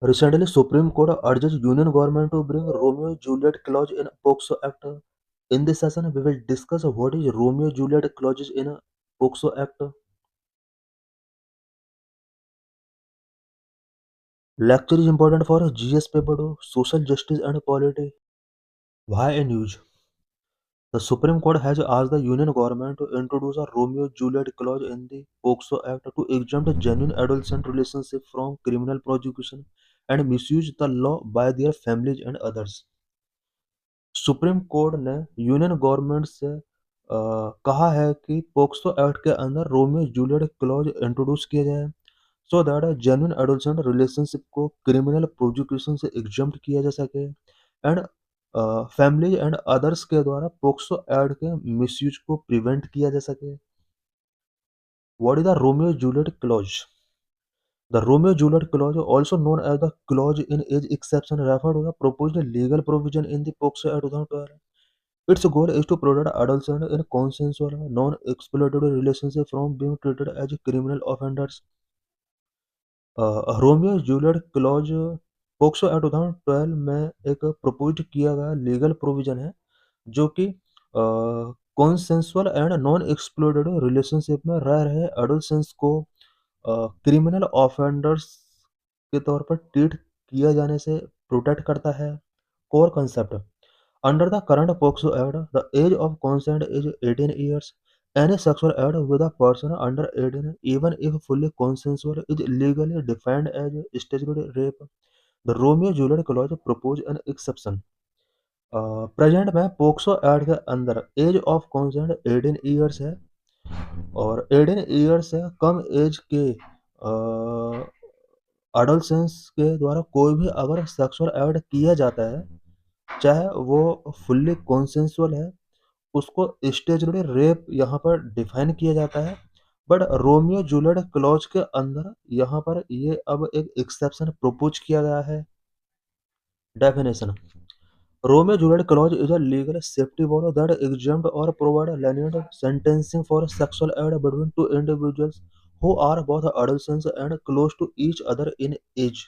Recently, Supreme Court urges Union government to bring Romeo-Juliet clause in POCSO Act. In this session, we will discuss what is Romeo-Juliet clauses in POCSO Act. Lecture is important for GS paper 2, social justice and polity. Why a news? The Supreme Court has asked the Union government to introduce a Romeo-Juliet clause in the POCSO Act to exempt genuine adolescent relationship from criminal prosecution and misuse the law by their families and others. Supreme court ने union government से कहा है कि POCSO act के अंदर Romeo Juliet clause introduce किया जाए so that genuine adolescent relationship को क्रिमिनल प्रोसिक्यूशन से एग्जम्प्ट किया जा सके एंड फैमिली एंड अदर्स के द्वारा पोक्सो एक्ट के मिसयूज को प्रिवेंट किया जा सके what is the Romeo Juliet clause The Romeo-Juliet clause, also known as the clause in age exception, refer to the proposed legal provision in the POCSO Act 2012. Its goal is to protect adolescents in consensual, non-exploitative relationships from being treated as criminal offenders. Romeo Juliet clause POCSO act 2012 में एक propose किया गया legal provision है जो कि consensual and non explorative relationship में रह रहे एडोलसेंट्स को क्रिमिनल ऑफेंडर्स के तौर पर ट्रीट किया जाने से प्रोटेक्ट करता है core concept Under the current POCSO Act, the age of consent is 18 years. Any sexual act with a person under 18, even if fully consensual, is legally defined as statutory rape. The Romeo-Juliet clause propose an exception. Present में POCSO act के अंदर as of consent 18 years है और 18 years से कम as के adolescence के द्वारा कोई भी अगर सेक्सुअल एक्ट किया जाता है चाहे वो फुल्ली कॉन्सेंसुअल है उसको स्टेचुटरी रेप यहाँ पर डिफाइन किया जाता है बट रोमियो जूलियट क्लॉज के अंदर यहाँ पर ये अब एक एक्सेप्शन प्रपोज किया गया है definition Romeo Juliet clause is a legal safety wall that exempt or provide lenient sentencing for sexual act between two individuals who are both adolescents and close to each other in age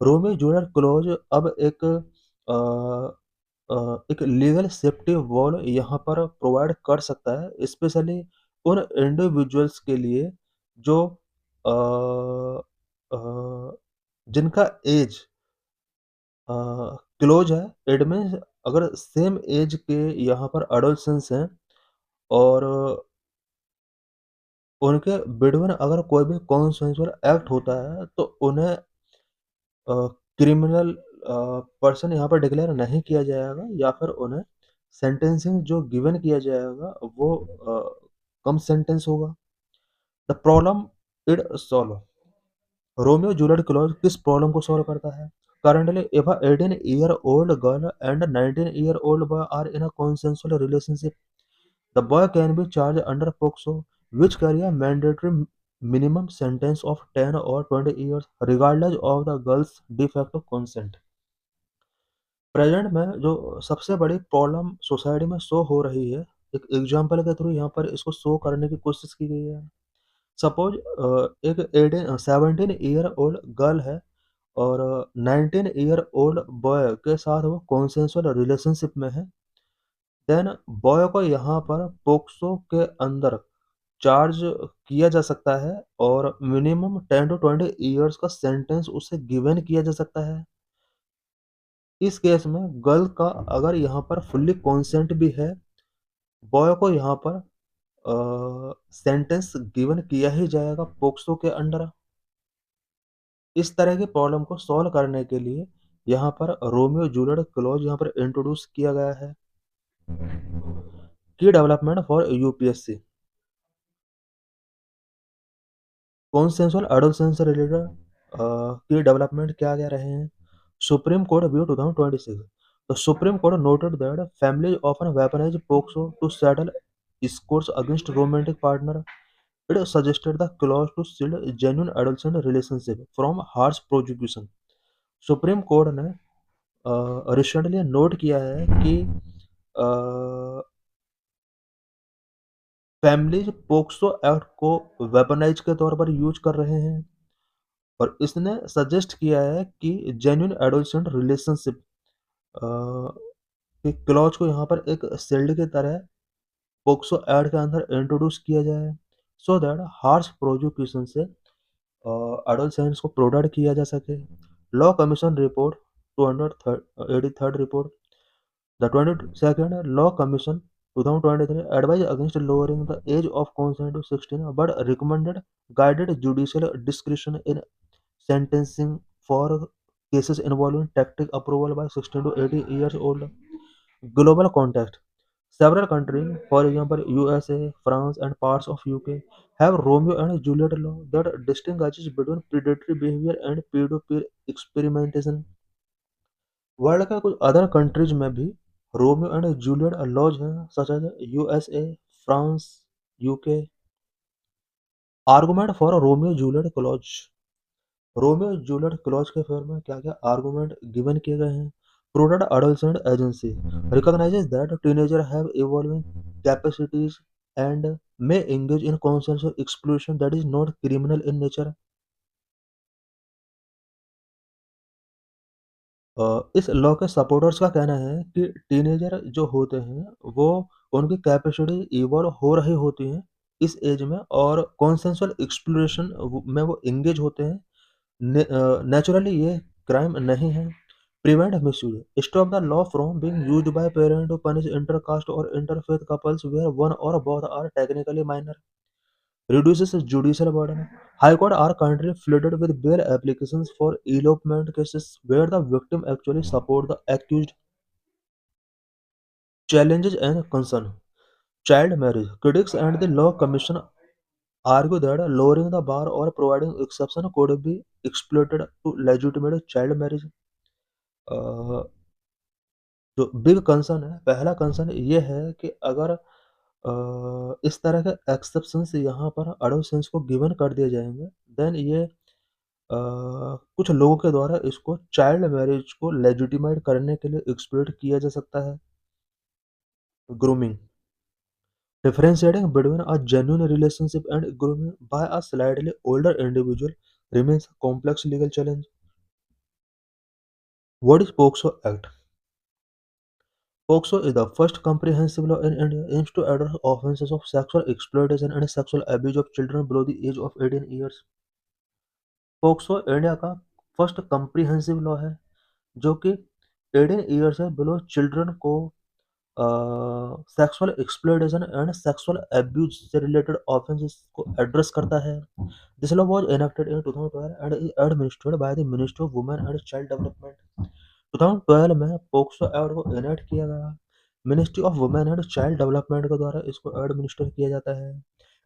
Romeo Juliet clause अब एक legal safety wall यहाँ पर provide कर सकता है specially उन individuals के लिए जो अ, अ, जिनका एज क्लोज है इट मीन्स अगर सेम एज के यहाँ पर अडोलसेंस हैं और उनके बिटवीन अगर कोई भी कॉन्सेंसुअल एक्ट होता है तो उन्हें क्रिमिनल पर्सन यहाँ पर डिक्लेयर नहीं किया जाएगा या फिर उन्हें सेंटेंसिंग जो गिवन किया जाएगा वो कम सेंटेंस होगा the problem it solve Romeo Juliet clause किस प्रॉब्लम को सॉल्व करता है currently if a 18-year-old girl and a 19-year-old boy are in a consensual relationship the boy can be charged under POCSO which carry a mandatory minimum sentence of 10 or 20 years regardless of the girl's de facto consent present में जो सबसे बड़ी problem society में show हो रही है एक example के थ्रू यहाँ पर इसको शो करने की कोशिश की गई है सपोज एक 17 ईयर ओल्ड गर्ल है और 19 ईयर ओल्ड बॉय के साथ वो कॉन्सेंसुअल रिलेशनशिप में है देन बॉय को यहाँ पर पोक्सो के अंदर चार्ज किया जा सकता है और मिनिमम 10 to 20 ईयर्स का सेंटेंस उसे गिवन किया जा सकता है इस केस में गर्ल का अगर यहाँ पर फुल्ली कॉन्सेंट भी है बॉय को यहाँ पर सेंटेंस गिवन किया ही जाएगा पोक्सो के अंडर इस तरह की प्रॉब्लम को सॉल्व करने के लिए यहाँ पर रोमियो जूलियट क्लॉज यहाँ पर इंट्रोड्यूस किया गया है की development for UPSC consensual adolescence से रिलेटेड की डेवलपमेंट क्या क्या रहे हैं supreme court view 2026 The Supreme Court noted that families often weaponize POCSO to settle scores against romantic partner. It suggested the clause to shield genuine adolescent relationship from harsh prosecution. Supreme court ने recently note किया है कि families POCSO act को weaponise के तौर पर use कर रहे हैं और इसने सजेस्ट किया है कि जेन्युइन एडोलसेंट रिलेशनशिप के क्लॉज को यहाँ पर एक शील्ड की तरह पोक्सो एक्ट के अंदर इंट्रोड्यूस किया जाए, सो दैट हार्श प्रोसिक्यूशन से एडोलसेंट्स को प्रोटेक्ट किया जा सके। Law commission report 283rd report, the 22nd Law Commission 2023 advised against lowering the age of consent to 16 but recommended guided judicial discretion in sentencing for cases involving tactic approval by 16 to 18 years old. Global context. Several countries, for example USA, France, and parts of UK, have Romeo and Juliet law that distinguishes between predatory behavior and peer-to-peer experimentation. World के कुछ other countries में भी Romeo and Juliet laws हैं, such as USA, France, UK. Argument for Romeo Juliet clause. Romeo Juliet clause के favour में क्या क्या argument given किए गए हैं? Protect adolescent agency recognises that teenager have evolving capacities and may engage in consensual exploration that is not criminal in nature. इस law के supporters का कहना है कि टीनेजर जो होते हैं वो उनकी कैपेसिटी इवॉल्व हो रही होती हैं इस एज में, और कॉन्सेंसुअल एक्सप्लोरेशन में वो एंगेज होते हैं। नेचुरली ये क्राइम नहीं है। Prevent misuse stop the law from being used by parent to punish intercaste or interfaith couples where one or both are technically minor. Reduces judicial burden. High court are currently flooded with bail applications for elopement cases where the victim actually support the accused. Challenges and concern. Child marriage. Critics and the law commission argue that lowering the bar or providing exception could be exploited to legitimate child marriage. Uh, जो big concern है, पहला concern ये है कि अगर इस तरह के एक्सेप्शंस यहाँ पर एडोलसेंस को गिवन कर दिए जाएंगे, देन ये कुछ लोगों के द्वारा इसको चाइल्ड मैरिज को लेजिटिमाइट करने के लिए एक्सप्लॉइट किया जा सकता है। Grooming differentiating between a genuine relationship and grooming by a slightly older individual remains a complex legal challenge. What is POXO Act? POXO is the first comprehensive law in India aims to address offenses of sexual exploitation and sexual abuse of children below the age of 18 years. POXO India का first comprehensive law है जो कि 18 year से below children को sexual exploitation and sexual abuse से related offences को address करता है। This law was enacted in 2012 and is administered by the ministry of women and child development. 2012 में पोक्सो एक्ट को इनैक्ट किया गया। Ministry of women and child development के द्वारा इसको एडमिनिस्टर किया जाता है।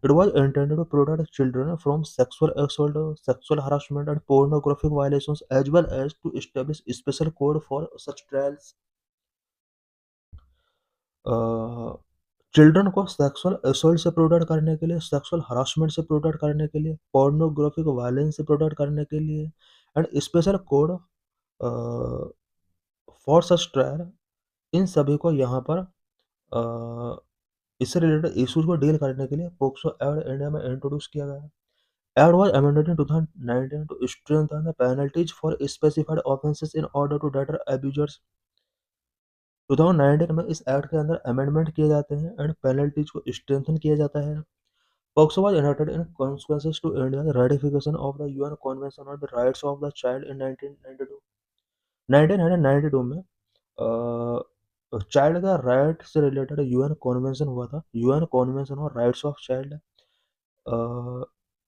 It was intended to protect children from sexual assault, sexual harassment, and pornographic violations, as well as to establish a special code for such trials. Children को sexual assault से protect करने के लिए, सेक्सुअल हरासमेंट से protect करने के लिए, pornographic violence से प्रोटेक्ट करने के लिए, and special code for such trial, इन सभी को यहाँ पर इससे रिलेटेड इश्यूज को डील करने के लिए पोक्सो एक्ट इंडिया में इंट्रोड्यूस किया गया। Act was amended in 2019 to strengthen the penalties for specified offenses in order to deter abusers. 2019 में इस एक्ट के अंदर अमेंडमेंट किए जाते हैं एंड पेनल्टीज को स्ट्रेंथन किया जाता है। POCSO was enacted in consequences to India's ratification of the UN Convention on the Rights of the Child in 1992। 1992 में चाइल्ड का राइट से रिलेटेड यूएन कॉन्वेंशन हुआ था, UN convention on rights of child.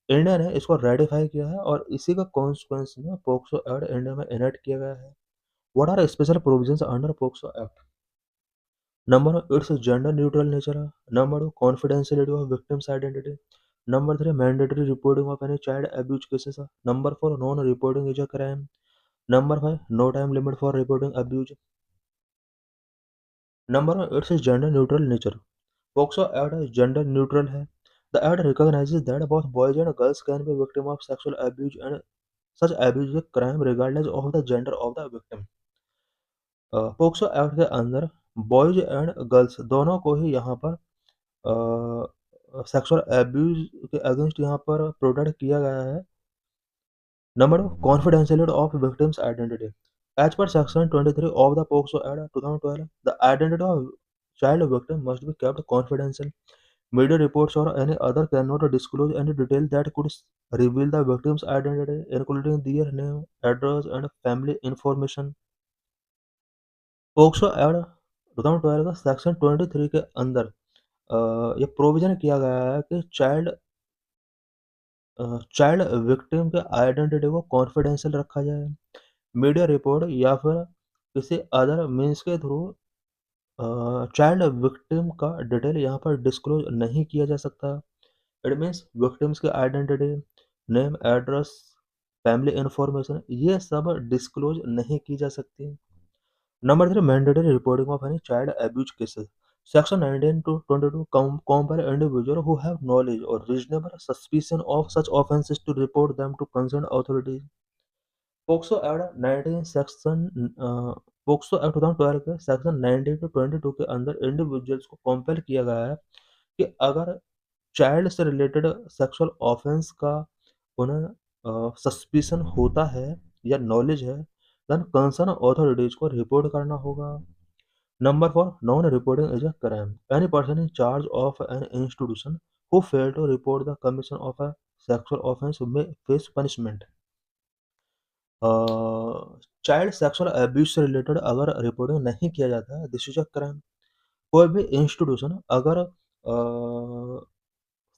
India ने इसको ratify किया है और इसी का कॉन्सिक्वेंस में पोक्सो एक्ट इंडिया में इनेक्ट किया गया है। What are special provisions under POCSO act? Number 1, it's gender neutral nature. Number 2, confidentiality of victim's identity. Number 3, mandatory reporting of any child abuse cases. Number 4, non reporting is a crime. Number 5, no time limit for reporting abuse. Number 1, it's gender neutral nature. POCSO act gender neutral है। The act recognizes that both boys and girls can be victim of sexual abuse and such abuse is a crime regardless of the gender of the victim। POCSO act के अंदर boys and girls दोनों को ही यहाँ पर sexual abuse के against यहाँ पर protect किया गया है। Number 2, confidentiality of victim's identity. As per Section 23 of the POCSO Act 2012, the identity of child victim must be kept confidential. Media reports or any other cannot disclose any detail that could reveal the victim's identity, including their name, address, and family information. POCSO act 2012 का section 23 के अंदर ये provision किया गया है कि child victim के identity को कॉन्फिडेंशियल रखा जाए। मीडिया रिपोर्ट या फिर किसी अदर मीन्स के थ्रू चाइल्ड विक्टिम का डिटेल यहाँ पर डिस्क्लोज नहीं किया जा सकता। इट मीन्स विक्टिम्स की identity, name, address, family information ये सब डिस्क्लोज नहीं की जा सकती। Number 3, mandatory reporting of any child abuse cases. Section 19 to 22 compel individuals who have knowledge or reasonable suspicion of such offences to report them to concerned authorities. POCSO act 19 section POCSO act 2012 के section 19 to 22 के अंदर individuals को compel किया गया है कि अगर child से रिलेटेड सेक्सुअल ऑफेंस का उन्हें सस्पिशन होता है या नॉलेज है, देन कंसर्न अथॉरिटीज को रिपोर्ट करना होगा। Number 4, non reporting is a crime. Any person in charge of an institution who fail to report the commission of a sexual offence may face punishment. Child sexual abuse से related अगर reporting नहीं किया जाता है, this is a crime. कोई भी institution अगर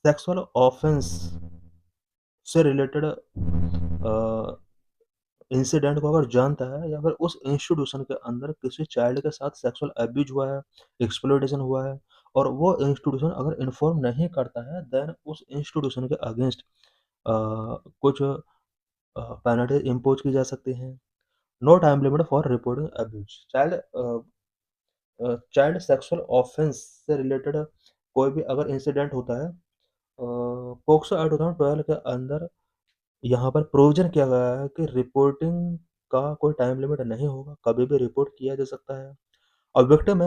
sexual offence से रिलेटेड इंसिडेंट को अगर जानता है या फिर उस इंस्टीट्यूशन के अंदर किसी चाइल्ड के साथ सेक्सुअल अब्यूज हुआ है, एक्सप्लॉइटेशन हुआ है और वो इंस्टीट्यूशन अगर इन्फॉर्म नहीं करता है, देन उस इंस्टीट्यूशन के अगेंस्ट कुछ पेनल्टी इम्पोज की जा सकती हैं। No time limit for reporting abuse. Child sexual offence से रिलेटेड कोई भी अगर इंसिडेंट होता है, पोक्सो एक्ट 2012 के अंदर यहाँ पर प्रोविजन किया गया है कि रिपोर्टिंग का कोई टाइम लिमिट नहीं होगा, कभी भी रिपोर्ट किया जा सकता है। A victim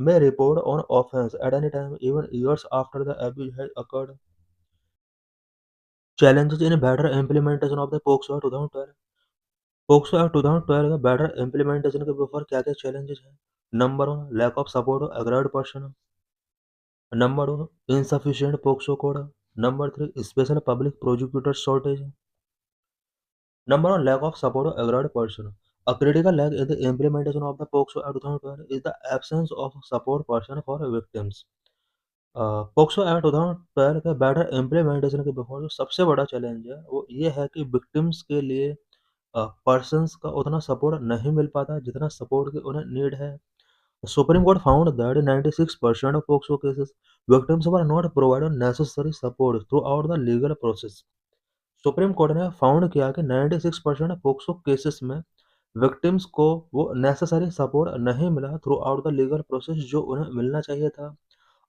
may report on offense at any time, even years after the abuse has occurred. Challenges in better implementation of the POCSO Act 2012। POCSO Act 2012 का better implementation के ऊपर क्या-क्या challenges हैं? Number 1, lack of support of aggrieved person. Number 2, insufficient POCSO code. Number 3, special public prosecutor shortage. Number 1, lack of support of aggrieved person. A critical lag in the implementation of the POCSO Act 2012 is the absence of support person for victims. POCSO act 2012 के better implementation के before जो सबसे बड़ा challenge है वो ये है कि विक्टिम्स के लिए पर्सन्स का उतना सपोर्ट नहीं मिल पाता जितना सपोर्ट की उन्हें नीड है। Supreme court found that 96% of POCSO cases victims were not provided necessary support throughout the legal process। Supreme court ने फाउंड किया कि 96% पोक्सो केसेस में विक्टिम्स को वो नेसेसरी सपोर्ट नहीं मिला through out the legal process जो उन्हें मिलना चाहिए था।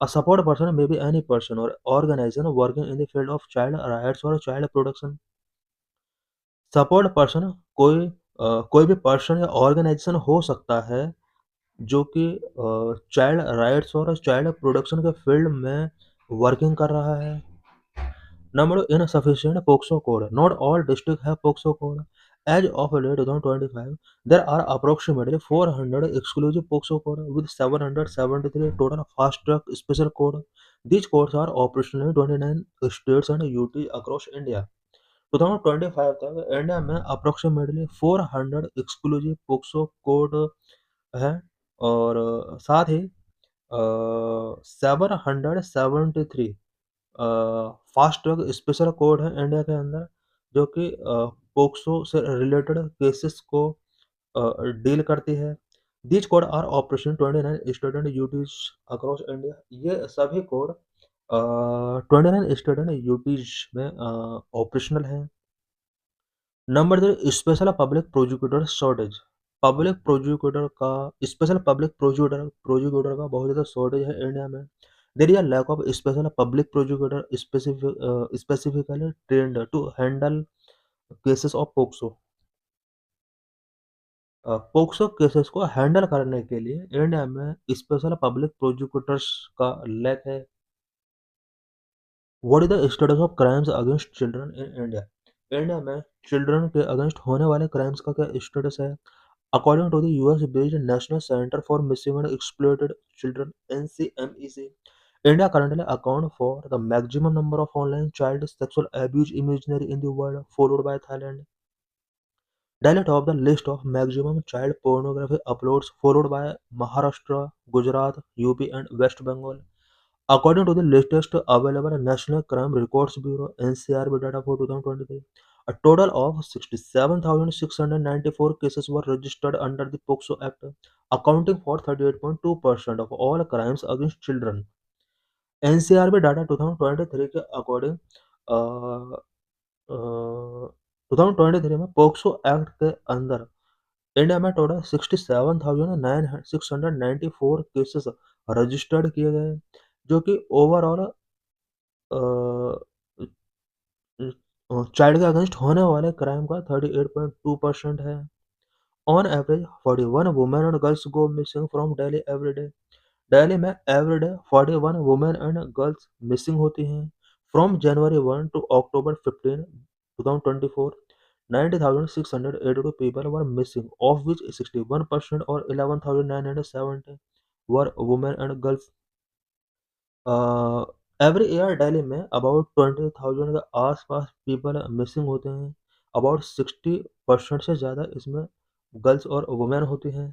A support person may be any person or organization working in the field of child rights or child protection। Support person कोई भी पर्सन या ऑर्गेनाइजेशन हो सकता है जो कि चाइल्ड राइट्स और चाइल्ड प्रोटेक्शन के फील्ड में वर्किंग कर रहा है। Number 2, insufficient POCSO code. Not all districts have POCSO code. As of late 2025, there are approximately 400 exclusive POCSO code with 773 total fast track special code. These codes are operational in 29 states and UT across India। 2025 तक India में approximately 400 exclusive POCSO code है और साथ ही 773 fast track special code है India के अंदर जो कि पोक्सो से रिलेटेड केसेस को डील करती है। These code are operation 29 state and UTs across India. ये सभी कोड 29 स्टेट एंड यूटीज में ऑपरेशनल हैं। Number 3, special public prosecutor shortage. Public prosecutor का स्पेशल पब्लिक प्रोसिक्यूटर का बहुत ज़्यादा शॉर्टेज है इंडिया में। There is a lack of special public prosecutor specifically trained to handle cases of POCSO. POCSO cases को handle करने के लिए इंडिया में स्पेशल पब्लिक प्रोसिक्यूटर्स का लैक है। What is the status of crimes against children in India? India में children के against होने वाले क्राइम्स का क्या स्टेटस है? According to the US based National Center for Missing and Exploited Children (NCMEC), India currently accounts for the maximum number of online child sexual abuse imagery in the world, followed by Thailand. Delhi top the list of maximum child pornography uploads, followed by Maharashtra, Gujarat, UP, and West Bengal. According to the latest available National Crime Records Bureau (NCRB) data for 2023, a total of 67,694 cases were registered under the POCSO Act, accounting for 38.2% of all crimes against children. NCRB data 2023 के according 2023 में POCSO act के अंदर India में total 67,694 cases registered किए गए, जो कि overall child के अगेंस्ट होने वाले क्राइम का 38.2% है। On average 41 women and girls go missing from Delhi every day. Delhi में every day 41 women and girls missing होती हैं। From January 1 to October 15 2024, 90,682 people were missing, of which 61% or 11,970 were women and girls. Every year Delhi में about 20,000 के आसपास people missing होते हैं। About 60% से ज़्यादा इसमें गर्ल्स और वुमेन होती हैं।